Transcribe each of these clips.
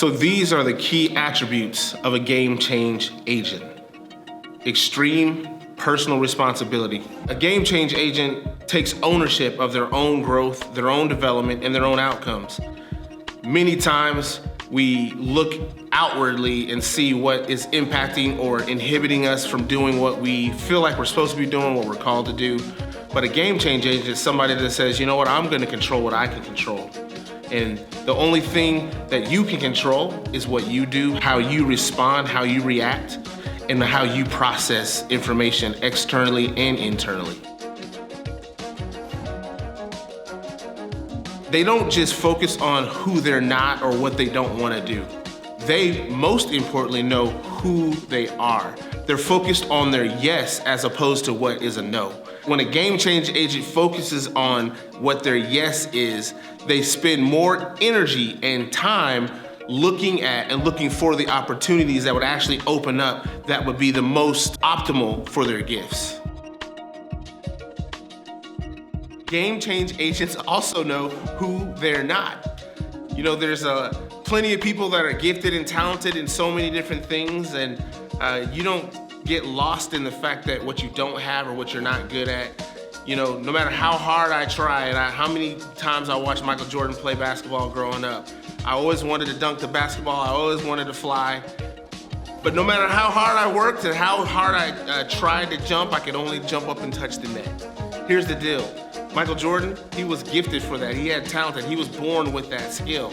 So these are the key attributes of a game change agent. Extreme personal responsibility. A game change agent takes ownership of their own growth, their own development, and their own outcomes. Many times we look outwardly and see what is impacting or inhibiting us from doing what we feel like we're supposed to be doing, what we're called to do. But a game change agent is somebody that says, you know what, I'm gonna control what I can control. And the only thing that you can control is what you do, how you respond, how you react, and how you process information externally and internally. They don't just focus on who they're not or what they don't want to do. They, most importantly, know who they are. They're focused on their yes as opposed to what is a no. When a game change agent focuses on what their yes is, they spend more energy and time looking at and looking for the opportunities that would actually open up that would be the most optimal for their gifts. Game change agents also know who they're not. You know, there's plenty of people that are gifted and talented in so many different things, and you don't get lost in the fact that what you don't have or what you're not good at. You know, no matter how hard I try and how many times I watched Michael Jordan play basketball growing up, I always wanted to dunk the basketball, I always wanted to fly. But no matter how hard I worked and how hard I tried to jump, I could only jump up and touch the net. Here's the deal. Michael Jordan, he was gifted for that. He had talent and he was born with that skill.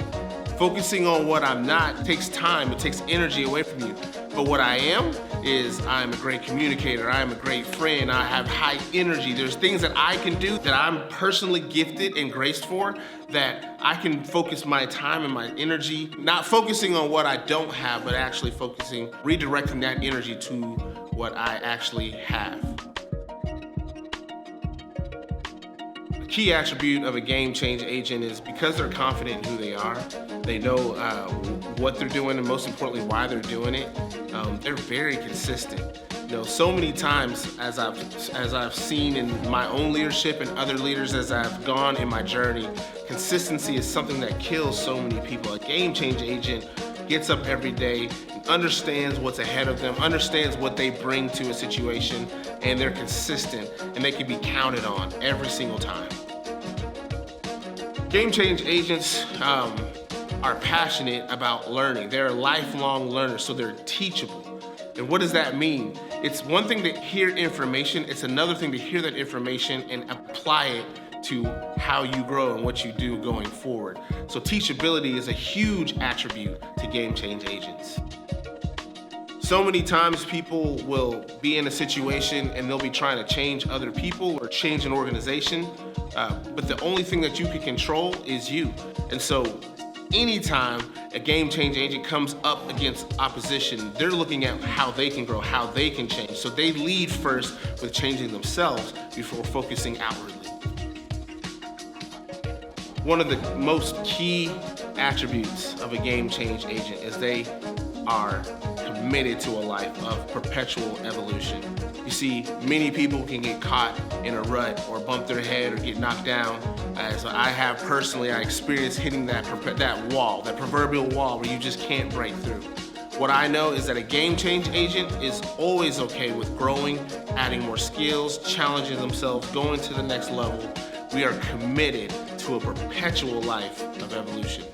Focusing on what I'm not takes time, it takes energy away from you. But what I am is I'm a great communicator, I'm a great friend, I have high energy. There's things that I can do that I'm personally gifted and graced for that I can focus my time and my energy, not focusing on what I don't have, but actually focusing, redirecting that energy to what I actually have. Key attribute of a game change agent is because they're confident in who they are, they know what they're doing and most importantly why they're doing it. They're very consistent. You know, so many times as I've seen in my own leadership and other leaders as I've gone in my journey, consistency is something that kills so many people. A game change agent gets up every day, understands what's ahead of them, understands what they bring to a situation, and they're consistent and they can be counted on every single time. Game change agents are passionate about learning. They're lifelong learners, so they're teachable. And what does that mean? It's one thing to hear information, it's another thing to hear that information and apply it to how you grow and what you do going forward. So teachability is a huge attribute to game change agents. So many times people will be in a situation and they'll be trying to change other people or change an organization, but the only thing that you can control is you. And so anytime a game change agent comes up against opposition, they're looking at how they can grow, how they can change. So they lead first with changing themselves before focusing outwardly. One of the most key attributes of a game change agent is they are committed to a life of perpetual evolution. You see, many people can get caught in a rut or bump their head or get knocked down. As I have personally, I experienced hitting that wall, that proverbial wall where you just can't break through. What I know is that a game change agent is always okay with growing, adding more skills, challenging themselves, going to the next level. We are committed to a perpetual life of evolution.